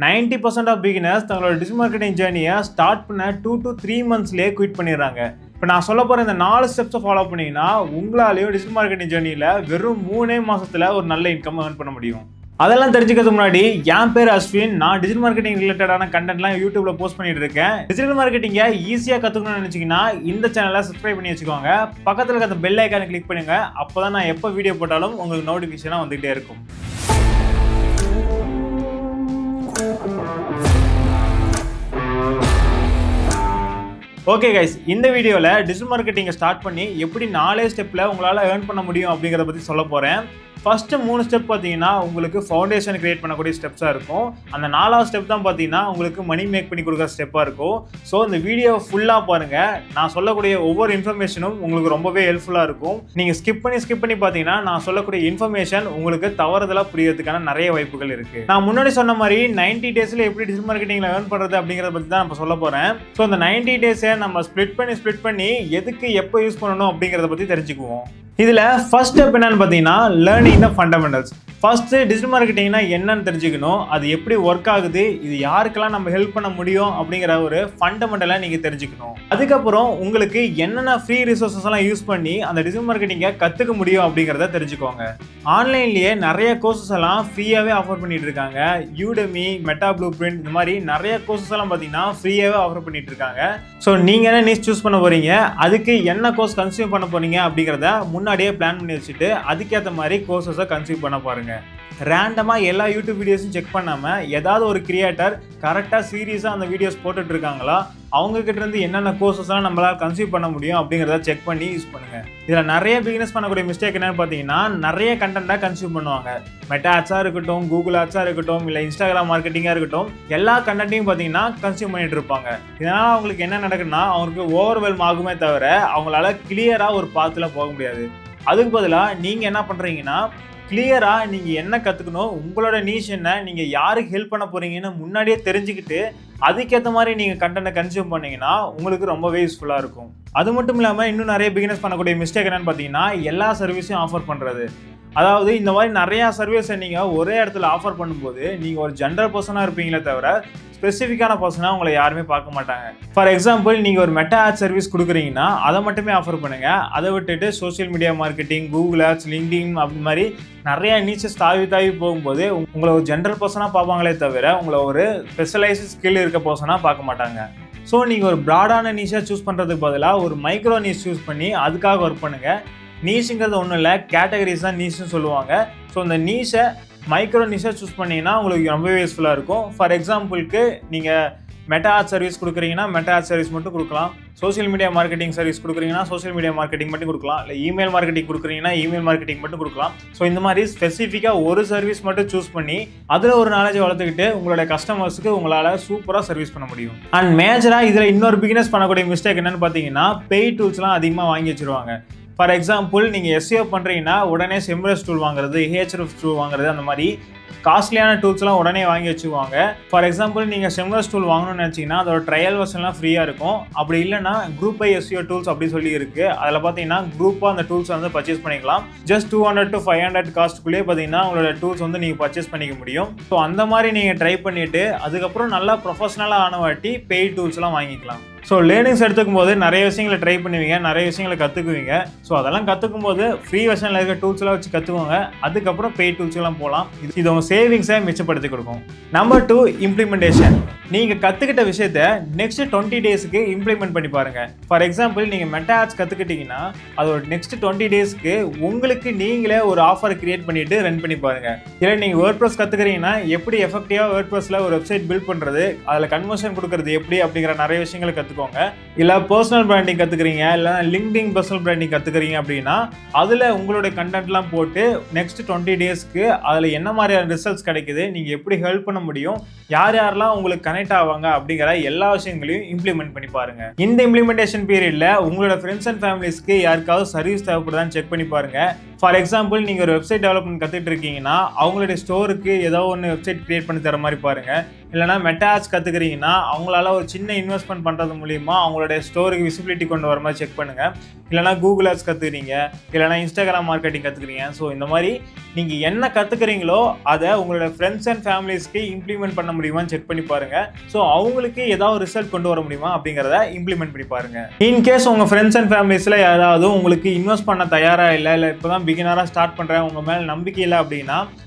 90% of beginners தங்களோட digital marketing ஜேர்னியை start பண்ண 2 to 3 monthsலேயே குவிட் பண்ணிடுறாங்க. இப்போ நான் சொல்ல போகிற இந்த 4 ஸ்டெப்ஸை ஃபாலோ பண்ணிங்கன்னா உங்களாலேயும் டிஜிட்டல் மார்க்கெட்டிங் ஜேர்னியில் வெறும் 3 மாதத்தில் ஒரு நல்ல இன்கம் ஏர்ன் பண்ண முடியும். அதெல்லாம் தெரிஞ்சுக்கிறதுக்கு முன்னாடி என் பேர் அஸ்வின். நான் டிஜிட்டல் மார்க்கெட்டிங் ரிலேட்டடான கண்டென்ட்லாம் யூடியூப்ல போஸ்ட் பண்ணிட்டு இருக்கேன். டிஜிட்டல் மார்க்கெட்டிங்கை ஈஸியாக கற்றுக்கணும்னு நினச்சிங்கன்னா இந்த சேனலை சப்ஸ்கிரைப் பண்ணி வச்சுக்கோங்க. பக்கத்தில் இருக்க அந்த பெல் ஐக்கானை கிளிக் பண்ணுங்க. அப்போ தான் நான் எப்போ வீடியோ போட்டாலும் உங்களுக்கு நோட்டிஃபிகேஷனாக வந்துகிட்டே இருக்கும். ஓகே கைஸ், இந்த வீடியோவில் டிஜிட்டல் மார்க்கெட்டிங்கை ஸ்டார்ட் பண்ணி எப்படி 4 ஸ்டெப்பில் உங்களால் ஏர்ன் பண்ண முடியும் அப்படிங்கிறத பற்றி சொல்ல போகிறேன். ஃபஸ்ட்டு 3 ஸ்டெப் பார்த்தீங்கன்னா உங்களுக்கு ஃபவுண்டேஷன் கிரியேட் பண்ணக்கூடிய ஸ்டெப்ஸாக இருக்கும். அந்த 4வது ஸ்டெப் தான் பார்த்தீங்கன்னா உங்களுக்கு மணி மேக் பண்ணி கொடுக்குற ஸ்டெப்பாக இருக்கும். ஸோ இந்த வீடியோ ஃபுல்லாக பாருங்கள். நான் சொல்லக்கூடிய ஒவ்வொரு இன்ஃபர்மேஷனும் உங்களுக்கு ரொம்பவே ஹெல்ப்ஃபுல்லாக இருக்கும். நீங்கள் ஸ்கிப் பண்ணி பார்த்தீங்கன்னா நான் சொல்லக்கூடிய இன்ஃபர்மேஷன் உங்களுக்கு தவறுதலாக புரியறதுக்கான நிறைய வாய்ப்புகள் இருக்குது. நான் முன்னாடி சொன்ன மாதிரி 90 டேஸில் எப்படி டிஜிட்டல் மார்க்கெட்டிங்கில் ஏர்ன் பண்ணுறது அப்படிங்கிறத பற்றி தான் நம்ம சொல்ல போகிறேன். ஸோ அந்த 90 டேஸை நம்ம ஸ்ப்ளிட் பண்ணி எதுக்கு எப்போ யூஸ் பண்ணணும் அப்படிங்கிறத பற்றி தெரிஞ்சுக்குவோம். இதில் ஃபர்ஸ்ட் ஸ்டெப் என்னன்னு பார்த்தீங்கன்னா learning the fundamentals. First digital மார்க்கெட்டிங்னா என்னன்னு தெரிஞ்சுக்கணும், அது எப்படி ஒர்க் ஆகுது, இது யாருக்கெல்லாம் நம்ம ஹெல்ப் பண்ண முடியும் அப்படிங்கிற ஒரு ஃபண்டமெண்டலாக நீங்கள் தெரிஞ்சுக்கணும். அதுக்கப்புறம் உங்களுக்கு என்னென்ன ஃப்ரீ ரிசோர்ஸஸ் எல்லாம் யூஸ் பண்ணி அந்த டிஜிட்டல் மார்க்கெட்டிங்கை கற்றுக்க முடியும் அப்படிங்கிறத தெரிஞ்சுக்கோங்க. ஆன்லைன்லேயே நிறைய கோர்சஸ் எல்லாம் ஃப்ரீயாகவே ஆஃபர் பண்ணிட்டு இருக்காங்க. யூடெமி, மெட்டா ப்ளூ பிரிண்ட், இந்த மாதிரி நிறைய கோர்சஸ் எல்லாம் பார்த்தீங்கன்னா ஃப்ரீயாகவே ஆஃபர் பண்ணிட்டு இருக்காங்க. ஸோ நீங்கள் என்ன நீஸ் சூஸ் பண்ண போகிறீங்க, அதுக்கு என்ன கோர்ஸ் கன்சியூம் பண்ண போகிறீங்க அப்படிங்கிறத முன்னாடியே பிளான் பண்ணி வச்சுட்டு அதுக்கேற்ற மாதிரி கோர்சஸை கன்சியூம் பண்ண பாருங்க. ரேண்டமாக எல்லா யூடியூப் வீடியோஸும் செக் பண்ணாமல் ஏதாவது ஒரு கிரியேட்டர் கரெக்டாக சீரியஸாக அந்த வீடியோஸ் போட்டுட்டு இருக்காங்களா, அவங்ககிட்ட இருந்து என்னென்ன கோர்சஸ்லாம் நம்மளால் கன்சியூம் பண்ண முடியும் அப்படிங்கிறத செக் பண்ணி யூஸ் பண்ணுங்க. இதில் நிறைய பிகினர்ஸ் பண்ணக்கூடிய மிஸ்டேக் என்னன்னு பார்த்தீங்கன்னா நிறைய கண்டென்ட்டாக கன்சியூம் பண்ணுவாங்க. மெட்டா ஆட்ஸாக இருக்கட்டும், கூகுள் ஆட்ஸாக இருக்கட்டும், இல்லை இன்ஸ்டாகிராம் மார்க்கெட்டிங்காக இருக்கட்டும், எல்லா கண்டென்ட்டையும் பார்த்தீங்கன்னா கன்சியூம் பண்ணிட்டு இருப்பாங்க. இதனால் அவங்களுக்கு என்ன நடக்குதுன்னா அவங்களுக்கு ஓவர்வெல்ம் ஆகுமே தவிர அவங்களால கிளியராக ஒரு பாத்தில் போக முடியாது. அதுக்கு பதிலாக நீங்கள் என்ன பண்ணுறீங்கன்னா கிளியராக நீங்கள் என்ன கற்றுக்கணும், உங்களோட நீஷ் என்ன, நீங்கள் யாருக்கு ஹெல்ப் பண்ண போகிறீங்கன்னு முன்னாடியே தெரிஞ்சுக்கிட்டு அதுக்கேற்ற மாதிரி நீங்கள் கண்டென்ட்டை கன்சியூம் பண்ணிங்கன்னா உங்களுக்கு ரொம்பவே யூஸ்ஃபுல்லாக இருக்கும். அது மட்டும் இல்லாமல் இன்னும் நிறைய பிகினர்ஸ் பண்ணக்கூடிய மிஸ்டேக் என்னென்னு பார்த்தீங்கன்னா எல்லா சர்வீஸையும் ஆஃபர் பண்ணுறது. அதாவது இந்த மாதிரி நிறையா சர்வீஸை நீங்கள் ஒரே இடத்துல ஆஃபர் பண்ணும்போது நீங்கள் ஒரு ஜென்ரல் பர்சனாக இருப்பீங்களே தவிர ஸ்பெசிஃபிக்கான பர்சனாக உங்களை யாருமே பார்க்க மாட்டாங்க. ஃபார் எக்ஸாம்பிள் நீங்கள் ஒரு மெட்டா ஆட் சர்வீஸ் கொடுக்குறீங்கன்னா அதை மட்டுமே ஆஃபர் பண்ணுங்கள். அதை விட்டுட்டு social media marketing, Google ads, LinkedIn அப்படி மாதிரி நிறையா நீச்சஸ் தாவி போகும்போது உங்களை ஒரு ஜென்ரல் பர்சனாக பார்ப்பாங்களே தவிர உங்களை ஒரு ஸ்பெஷலைஸ்டு ஸ்கில் இருக்க பர்சனாக பார்க்க மாட்டாங்க. ஸோ நீங்கள் ஒரு ப்ராடான நீஷாக சூஸ் பண்ணுறதுக்கு பதிலாக ஒரு மைக்ரோ நீஷ் சூஸ் பண்ணி அதுக்காக ஒர்க் பண்ணுங்கள். நீஷுங்கிறது ஒன்றும் இல்லை, கேட்டகரிஸ் தான் நீஷ்னு சொல்லுவாங்க. ஸோ இந்த நீஷை மைக்ரோ நீஷை சூஸ் பண்ணிங்கன்னா உங்களுக்கு ரொம்பவே யூஸ்ஃபுல்லாக இருக்கும். ஃபார் எக்ஸாம்பிளுக்கு நீங்கள் மெட்டா ஆட் சர்வீஸ் கொடுக்குறீங்கன்னா மெட்டா ஆட் சர்வீஸ் மட்டும் கொடுக்கலாம். சோஷியல் மீடியா மார்க்கெட்டிங் சர்வீஸ் கொடுக்குறீங்கன்னா சோஷியல் மீடியா மார்க்கெட்டிங் மட்டும் கொடுக்கலாம். இல்லை இமெயில் மார்க்கெட்டிங் கொடுக்குறீங்கன்னா இமெயில் மார்க்கெட்டிங் மட்டும் கொடுக்கலாம். ஸோ இந்த மாதிரி ஸ்பெசிஃபிக்காக ஒரு சர்வீஸ் மட்டும் சூஸ் பண்ணி அதில் ஒரு நாலேஜ் வளர்த்துக்கிட்டு உங்களோட கஸ்டமர்ஸுக்கு உங்களால் சூப்பராக சர்வீஸ் பண்ண முடியும். அண்ட் மேஜராக இதில் இன்னொரு பிகினர்ஸ் பண்ணக்கூடிய மிஸ்டேக் என்னென்னு பார்த்தீங்கன்னா பெய்ட் டூல்ஸ்லாம் அதிகமாக வாங்கி வச்சுருவாங்க. ஃபார் எக்ஸாம்பிள் நீங்கள் எஸ்இஓ பண்ணுறீங்கன்னா உடனே செம்ரஸ் டூல் வாங்குறது, ஹெச்எஃப் டூல் வாங்குறது, அந்த மாதிரி காஸ்ட்லியான டூல்ஸ்லாம் உடனே வாங்கி வச்சுக்குவாங்க. ஃபார் எக்ஸாம்பிள் நீங்கள் செம்ரஸ் டூல் வாங்கணும்னு நினச்சிங்கன்னா அதோட ட்ரையல் வெர்ஷன்லாம் ஃப்ரீயாக இருக்கும். அப்படி இல்லைனா குரூப் பை எஸ்இஓ டூல்ஸ் அப்படி சொல்லி இருக்குது. அதில் பார்த்தீங்கன்னா குரூப்பாக அந்த டூல்ஸ் வந்து பர்ச்சேஸ் பண்ணிக்கலாம். ஜஸ்ட் 200 to 500 காஸ்ட்டுக்குள்ளேயே பார்த்தீங்கன்னா உங்களோட டூல்ஸ் வந்து நீங்கள் பர்ச்சேஸ் பண்ணிக்க முடியும். ஸோ அந்த மாதிரி நீங்கள் ட்ரை பண்ணிவிட்டு அதுக்கப்புறம் நல்லா ப்ரொஃபஷனலாக ஆன வாட்டி பெய்ட் டூல்ஸ்லாம் வாங்கிக்கலாம். ஸோ லேர்னிங்ஸ் எடுத்துக்கும் போது நிறைய விஷயங்களை ட்ரை பண்ணுவீங்க, நிறைய விஷயங்களை கற்றுக்குவீங்க. ஸோ அதெல்லாம் கற்றுக்கும் போது ஃப்ரீ வெர்ஷனில் இருக்க டூல்ஸ்லாம் வச்சு கற்றுக்கோங்க. அதுக்கப்புறம் பெய்ட் டூல்ஸ்லாம் போகலாம். இது உங்கள் சேவிங்ஸை மிச்சப்படுத்தி கொடுக்கும். Number 2, implementation. நீங்கள் கற்றுக்கிட்ட விஷயத்த நெக்ஸ்ட் 20 டேஸுக்கு இம்ப்ளிமெண்ட் பண்ணி பாருங்கள். ஃபார் எக்ஸாம்பிள் நீங்கள் மெட்டா ஆட்ஸ் கற்றுக்கிட்டிங்கன்னா அதோட நெக்ஸ்ட் 20 டேஸ்க்கு உங்களுக்கு நீங்களே ஒரு ஆஃபர் கிரியேட் பண்ணிவிட்டு ரன் பண்ணி பாருங்கள். இல்லை நீங்கள் வேர்ட்ப்ரெஸ் கற்றுக்கிறீங்கன்னா எப்படி எஃபெக்டிவாக வேர்ட்ப்ரெஸில் ஒரு வெப்சைட் பில்ட் பண்ணுறது, அதில் கன்வர்ஷன் கொடுக்குறது எப்படி அப்படிங்கிற நிறைய விஷயங்களை கற்றுக்கோங்க. இல்லை பர்சனல் பிராண்டிங் கற்றுக்கிறீங்க, இல்லை லிங்க்டின் பர்சனல் பிராண்டிங் கற்றுக்கிறீங்க அப்படின்னா அதில் உங்களுடைய கண்டென்ட்லாம் போட்டு நெக்ஸ்ட் 20 டேஸ்க்கு அதில் என்ன மாதிரியான ரிசல்ட்ஸ் கிடைக்குது, நீங்கள் எப்படி ஹெல்ப் பண்ண முடியும், யாரெல்லாம் உங்களுக்கு கனெக்ட் ஆவாங்க அப்படிங்கிற எல்லா விஷயங்களையும் இம்ப்ளிமெண்ட் பண்ணி பாருங்க. இந்த இம்ப்ளிமெண்டேஷன் பீரியட்ல உங்களோட ஃப்ரெண்ட்ஸ் அண்ட் ஃபேமிலிஸ்க்கு யாருக்காவது சர்வீஸ் தேவைப்படுதான்னு செக் பண்ணி பாருங்க. ஃபார் எக்ஸாம்பிள் நீங்கள் ஒரு வெப்சைட் டெவலப்மெண்ட் கற்றுட்டு இருக்கீங்கன்னா அவங்களுடைய ஸ்டோருக்கு ஏதோ ஒன்று வெப்சைட் கிரியேட் பண்ணி தர மாதிரி பாருங்க. இல்லைனா மெட்டா ஆட்ஸ் கற்றுக்கிறீங்கன்னா அவங்களால ஒரு சின்ன இன்வெஸ்ட்மெண்ட் பண்ணுறது மூலிமா அவங்களுடைய ஸ்டோருக்கு விசிபிலிட்டி கொண்டு வர மாதிரி செக் பண்ணுங்கள். இல்லைனா கூகுள் ஆட்ஸ் கற்றுக்கிறீங்க, இல்லைனா இன்ஸ்டாகிராம் மார்க்கெட்டிங் கற்றுக்கிறீங்க. ஸோ இந்த மாதிரி நீங்கள் என்ன கற்றுக்கிறீங்களோ அதை உங்களோட ஃப்ரெண்ட்ஸ் அண்ட் ஃபேமிலிஸ்க்கு இம்ப்ளிமெண்ட் பண்ண முடியுமான்னு செக் பண்ணி பாருங்கள். ஸோ அவங்களுக்கு ஏதாவது ரிசல்ட் கொண்டு வர முடியுமா அப்படிங்கிறத இம்ப்ளிமெண்ட் பண்ணி பாருங்கள். இன்கேஸ் உங்கள் ஃப்ரெண்ட்ஸ் அண்ட் ஃபேமிலிஸில் யாராவது உங்களுக்கு இன்வெஸ்ட் பண்ண தயாராக இல்லை இப்போ தான் பிகினராக ஸ்டார்ட் பண்ணுறேன், உங்கள் மேலே நம்பிக்கை இல்லை அப்படின்னா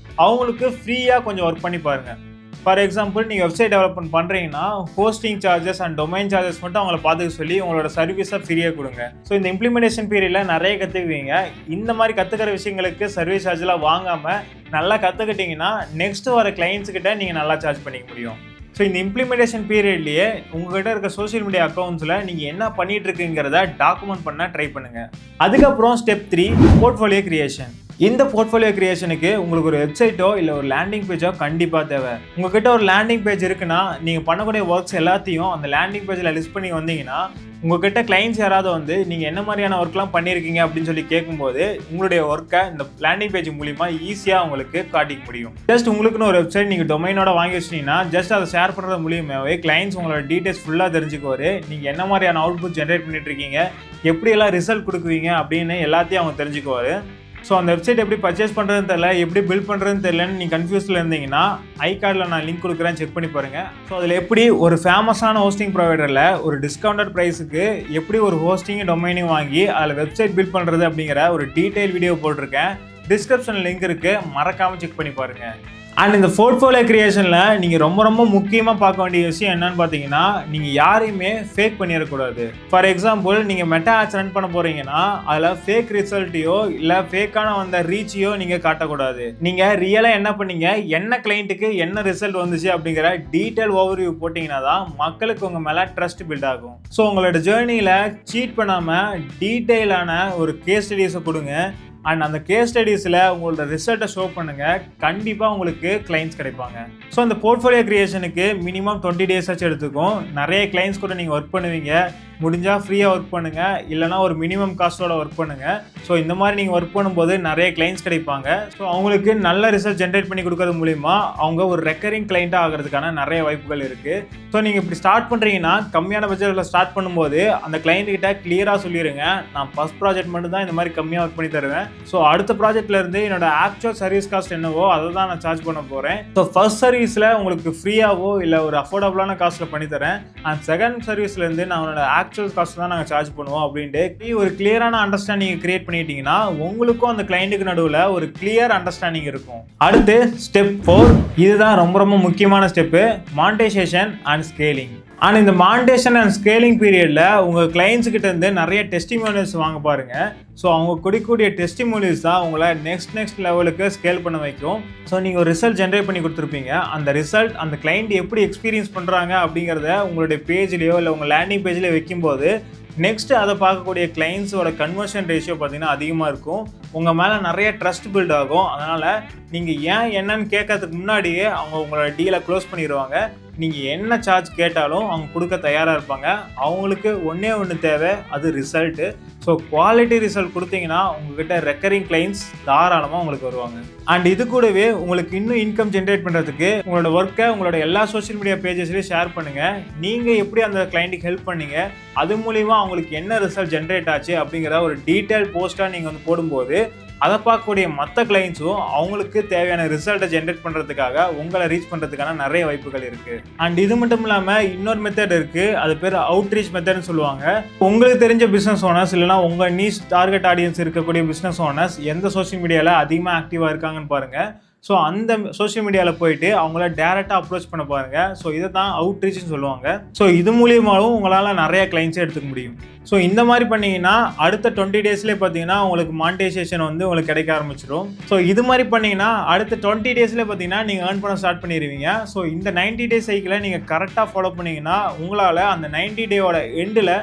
அவங்களுக்கு ஃப்ரீயாக கொஞ்சம் ஒர்க் பண்ணி பாருங்கள். ஃபார் எக்ஸாம்பிள், நீங்கள் வெப்சைட் டெவலப்மெண்ட் பண்ணுறீங்கன்னா hosting charges and domain charges மட்டும் அவங்கள பார்த்துக்க சொல்லி உங்களோட சர்வீஸை ஃப்ரீயாக கொடுங்க. ஸோ இந்த இம்ப்ளிமெண்டேஷன் பீரியடில் நிறைய கற்றுக்குவீங்க. இந்த மாதிரி கற்றுக்கிற விஷயங்களுக்கு சர்வீஸ் சார்ஜெலாம் வாங்காமல் நல்லா கற்றுக்கிட்டிங்கன்னா நெக்ஸ்ட் வர கிளைண்ட்ஸுக்கிட்ட நீங்கள் நல்லா சார்ஜ் பண்ணிக்க முடியும். ஸோ இந்த இம்ப்ளிமெண்டேஷன் பீரியட்லேயே உங்கள்கிட்ட இருக்க சோஷியல் மீடியா அக்கௌண்ட்ஸில் நீங்கள் என்ன பண்ணிட்டு இருக்குங்கிறத டாக்குமெண்ட் பண்ண ட்ரை பண்ணுங்கள். அதுக்கப்புறம் ஸ்டெப் 3, போர்ட்ஃபோலியோ கிரியேஷன். இந்த போர்ட்ஃபோலியோ கிரியேஷனுக்கு உங்களுக்கு ஒரு வெப்சைட்டோ இல்லை ஒரு லேண்டிங் பேஜோ கண்டிப்பாக தேவை. உங்ககிட்ட ஒரு லேண்டிங் பேஜ் இருக்குன்னா நீங்கள் பண்ணக்கூடிய ஒர்க்ஸ் எல்லாத்தையும் அந்த லேண்டிங் பேஜில் லிஸ்ட் பண்ணி வந்தீங்கன்னா உங்ககிட்ட கிளைண்ட்ஸ் யாராவது வந்து நீங்கள் என்ன மாதிரியான ஒர்க்லாம் பண்ணியிருக்கீங்க அப்படின்னு சொல்லி கேட்கும்போது உங்களுடைய ஒர்க்கை இந்த லேண்டிங் பேஜ் மூலிமா ஈஸியாக உங்களுக்கு காட்டிக்க முடியும். ஜஸ்ட் உங்களுக்குன்னு ஒரு வெப்சைட் நீங்கள் டொமைனோட வாங்கி வச்சிட்டீங்கன்னா ஜஸ்ட் அதை ஷேர் பண்ணுறது மூலியமாகவே கிளைண்ட்ஸ் உங்களோட டீட்டெயில்ஸ் ஃபுல்லாக தெரிஞ்சுக்குவாரு. நீங்கள் என்ன மாதிரியான அவுட்புட் ஜென்ரேட் பண்ணிட்டு இருக்கீங்க, எப்படியெல்லாம் ரிசல்ட் கொடுக்குவீங்க அப்படின்னு எல்லாத்தையும் அவங்க தெரிஞ்சுக்குவாரு. ஸோ அந்த வெப்சைட் எப்படி பர்ச்சேஸ் பண்ணுறதுன்னு தெரியல, எப்படி பில்ட் பண்ணுறதுன்னு தெரியலன்னு நீங்கள் கன்ஃபியூஸில் இருந்தீங்கன்னா ஐகார்டில் நான் லிங்க் கொடுக்குறேன், செக் பண்ணி பாருங்கள். ஸோ அதில் எப்படி ஒரு ஃபேமஸான ஹோஸ்டிங் ப்ரொவைடரில் ஒரு டிஸ்கவுண்டட் ப்ரைஸுக்கு எப்படி ஒரு ஹோஸ்டிங்கும் டொமைனையும் வாங்கி அதில் வெப்சைட் பில்ட் பண்ணுறது அப்படிங்கிற ஒரு டீட்டெயில் வீடியோ போட்டிருக்கேன். டிஸ்கிரிப்ஷனில் லிங்க் இருக்குது, மறக்காமல் செக் பண்ணி பாருங்கள். அண்ட் இந்த போர்ட்ஃபோலியோ கிரியேஷனில் நீங்கள் ரொம்ப முக்கியமாக பார்க்க வேண்டிய விஷயம் என்னன்னு பார்த்தீங்கன்னா, நீங்கள் யாரையுமே ஃபேக் பண்ணிடக்கூடாது. ஃபார் எக்ஸாம்பிள், நீங்கள் மெட்டா ஆட்ஸ் ரன் பண்ண போகிறீங்கன்னா அதில் ஃபேக் ரிசல்ட்டையோ இல்லை ஃபேக்கான வந்த ரீச்சையோ நீங்கள் காட்டக்கூடாது. நீங்கள் ரியலாக என்ன பண்ணீங்க, என்ன கிளைண்ட்டுக்கு என்ன ரிசல்ட் வந்துச்சு அப்படிங்கிற டீட்டெயில் ஓவர்வியூ போட்டிங்கன்னா தான் மக்களுக்கு உங்கள் மேலே ட்ரஸ்ட் பில்ட் ஆகும். ஸோ உங்களோட ஜேர்னியில் சீட் பண்ணாமல் டீட்டெயிலான ஒரு கேஸ் ஸ்டடீஸை கொடுங்க. அண்ட் அந்த கேஸ் ஸ்டடீஸில் உங்களோட ரிசல்ட்டை ஷோ பண்ணுங்கள், கண்டிப்பாக உங்களுக்கு கிளைண்ட்ஸ் கிடைப்பாங்க. ஸோ அந்த போர்ட்ஃபோலியோ கிரியேஷனுக்கு மினிமம் 20 days ஆச்சு எடுத்துக்கும். நிறைய கிளைண்ட்ஸ் கூட நீங்கள் ஒர்க் பண்ணுவீங்க. முடிஞ்சால் ஃப்ரீயாக ஒர்க் பண்ணுங்கள், இல்லைனா ஒரு மினிமம் காஸ்ட்டோட ஒர்க் பண்ணுங்கள். ஸோ இந்த மாதிரி நீங்கள் ஒர்க் பண்ணும்போது நிறைய கிளைண்ட்ஸ் கிடைப்பாங்க. ஸோ அவங்களுக்கு நல்ல ரிசல்ட் ஜென்ரேட் பண்ணி கொடுக்கறது மூலிமா அவங்க ஒரு ரெக்கரிங் கிளைண்ட்டாக ஆகிறதுக்கான நிறைய வாய்ப்புகள் இருக்குது. ஸோ நீங்கள் இப்படி ஸ்டார்ட் பண்ணுறீங்கன்னா கம்மியான பட்ஜெட்டில் ஸ்டார்ட் பண்ணும்போது அந்த கிளைண்ட்டுக்கிட்ட கிளியராக சொல்லிடுங்க, நான் ஃபஸ்ட் ப்ராஜெக்ட் மட்டும் தான் இந்த மாதிரி கம்மியாக ஒர்க் பண்ணி தருவேன். ஸோ அடுத்த ப்ராஜெக்ட்லேருந்து என்னோட ஆக்சுவல் சர்வீஸ் காஸ்ட் என்னவோ அதை தான் நான் சார்ஜ் பண்ண போகிறேன். ஸோ ஃபர்ஸ்ட் சர்வீஸில் உங்களுக்கு ஃப்ரீயாகவோ இல்லை ஒரு அஃபோர்டபுளான காஸ்ட்டில் பண்ணித்தரேன். அண்ட் செகண்ட் சர்வீஸ்லேருந்து நான் என்னோட ஆக்சுவல் காஸ்ட் தான் நாங்கள் சார்ஜ் பண்ணுவோம் அப்படின்ட்டு ஒரு கிளியரான அண்டர்ஸ்டாண்டிங் கிரியேட் பண்ணிட்டீங்கன்னா உங்களுக்கும் அந்த கிளைண்ட்டுக்கு நடுவில் ஒரு கிளியர் அண்டர்ஸ்டாண்டிங் இருக்கும். அடுத்து ஸ்டெப் 4, இதுதான் ரொம்ப முக்கியமான ஸ்டெப்பு, மானிட்டைசேஷன் அண்ட் ஸ்கேலிங். ஆனால் இந்த மானிட்டைசேஷன் அண்ட் ஸ்கேலிங் பீரியடில் உங்கள் கிளைண்ட்ஸுக்கிட்ட இருந்து நிறைய டெஸ்டிமோனியல்ஸ் வாங்க பாருங்கள். ஸோ அவங்க கொடுக்கக்கூடிய டெஸ்டிமோனியல்ஸ் தான் உங்களை நெக்ஸ்ட் லெவலுக்கு ஸ்கேல் பண்ண வைக்கும். ஸோ நீங்கள் ஒரு ரிசல்ட் ஜென்ரேட் பண்ணி கொடுத்துருப்பீங்க, அந்த ரிசல்ட் அந்த கிளைண்ட் எப்படி எக்ஸ்பீரியன்ஸ் பண்ணுறாங்க அப்படிங்கிறத உங்களுடைய பேஜ்லேயோ இல்லை உங்கள் லேண்டிங் பேஜ்லேயோ வைக்கும்போது நெக்ஸ்ட் அதை பார்க்கக்கூடிய கிளைண்ட்ஸோட கன்வர்ஷன் ரேஷியோ பார்த்தீங்கன்னா அதிகமாக இருக்கும். உங்கள் மேலே நிறைய ட்ரஸ்ட் பில்ட் ஆகும். அதனால் நீங்கள் ஏன் என்னன்னு கேட்கறதுக்கு முன்னாடியே அவங்க உங்களோட டீலை க்ளோஸ் பண்ணிடுவாங்க. நீங்கள் என்ன சார்ஜ் கேட்டாலும் அவங்க கொடுக்க தயாராக இருப்பாங்க. அவங்களுக்கு ஒன்று தேவை, அது ரிசல்ட்டு. ஸோ குவாலிட்டி ரிசல்ட் கொடுத்தீங்கன்னா உங்ககிட்ட ரெக்கரிங் கிளைண்ட்ஸ் தாராளமாக உங்களுக்கு வருவாங்க. அண்ட் இது கூடவே உங்களுக்கு இன்னும் இன்கம் ஜென்ரேட் பண்ணுறதுக்கு உங்களோட ஒர்க்கை உங்களோட எல்லா சோஷியல் மீடியா பேஜஸ்லேயும் ஷேர் பண்ணுங்கள். நீங்கள் எப்படி அந்த கிளைண்ட்டுக்கு ஹெல்ப் பண்ணீங்க, அது மூலிமா அவங்களுக்கு என்ன ரிசல்ட் ஜென்ரேட் ஆச்சு அப்படிங்கிற ஒரு டீட்டெயில் போஸ்ட்டாக நீங்கள் வந்து போடும்போது அதை பார்க்கக்கூடிய மற்ற கிளைண்ட்ஸும் அவங்களுக்கு தேவையான ரிசல்ட்டை ஜென்ரேட் பண்ணுறதுக்காக உங்களை ரீச் பண்ணுறதுக்கான நிறைய வாய்ப்புகள் இருக்குது. அண்ட் இது மட்டும் இல்லாமல் இன்னொரு மெத்தட் இருக்குது, அது பேர் அவுட்ரீச் மெத்தட்னு சொல்லுவாங்க. உங்களுக்கு தெரிஞ்ச பிஸ்னஸ் ஓனர்ஸ் இல்லைனா உங்கள் நீஷ் டார்கெட் ஆடியன்ஸ் இருக்கக்கூடிய பிஸ்னஸ் ஓனர்ஸ் எந்த சோஷியல் மீடியாவில் அதிகமாக ஆக்டிவாக இருக்காங்கன்னு பாருங்கள். ஸோ அந்த சோஷியல் மீடியாவில் போயிட்டு அவங்கள டேரெக்டாக அப்ரோச் பண்ண பாருங்கள். ஸோ இதை தான் அவுட்ரீச்னு சொல்லுவாங்க. ஸோ இது மூலியமாகவும் உங்களால் நிறைய கிளைண்ட்ஸை எடுத்துக்க முடியும். ஸோ இந்த மாதிரி பண்ணிங்கன்னா அடுத்த 20 daysலேயே பார்த்தீங்கன்னா உங்களுக்கு மானிட்டைசேஷன் வந்து உங்களுக்கு கிடைக்க ஆரம்பிச்சிடும். ஸோ இது மாதிரி பண்ணிங்கன்னா அடுத்த 20 daysலேயே பார்த்தீங்கன்னா நீங்கள் ஏர்ன் பண்ண ஸ்டார்ட் பண்ணிடுவீங்க. ஸோ இந்த 90 days சைக்கிளை நீங்கள் கரெக்டாக ஃபாலோ பண்ணிங்கன்னா உங்களால் அந்த 90 டேயோட எண்டில்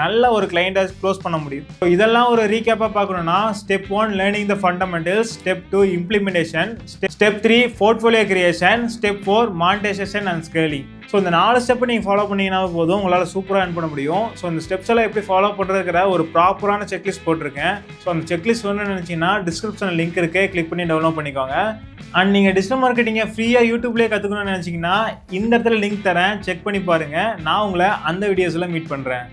நல்ல ஒரு கிளையண்ட்டை க்ளோஸ் பண்ண முடியும். ஸோ இதெல்லாம் ஒரு ரீகேப்பாக பார்க்கணும்னா step 1 learning the fundamentals, step 2 implementation, step 3 portfolio creation, step 4 monetisation and scaling. So இந்த 4 ஸ்டெப்பை நீங்கள் ஃபாலோ பண்ணிங்கன்னா போதும் உங்களால் சூப்பராக earn பண்ண முடியும். ஸோ இந்த ஸ்டெப்ஸ் எல்லாம் எப்படி ஃபாலோ பண்ணுறதுக்கிற ஒரு ப்ராப்பரான செக்லிஸ்ட் போட்டிருக்கேன். ஸோ அந்த செக்லிஸ்ட் வேணும்னு நினச்சிங்கன்னா டிஸ்கிரிப்ஷனில் லிங்க் இருக்குது, கிளிக் பண்ணி டவுன்லோட் பண்ணிக்கோங்க. அண்ட் நீங்கள் டிஜிட்டல் மார்க்கெட்டிங்கை ஃப்ரீயாக யூடியூப்லேயே கற்றுக்கணும்னு நினச்சிங்கன்னா இந்த இடத்துல லிங்க் தரேன், செக் பண்ணி பாருங்கள். நான் உங்களை அந்த வீடியோஸில் மீட் பண்ணுறேன்.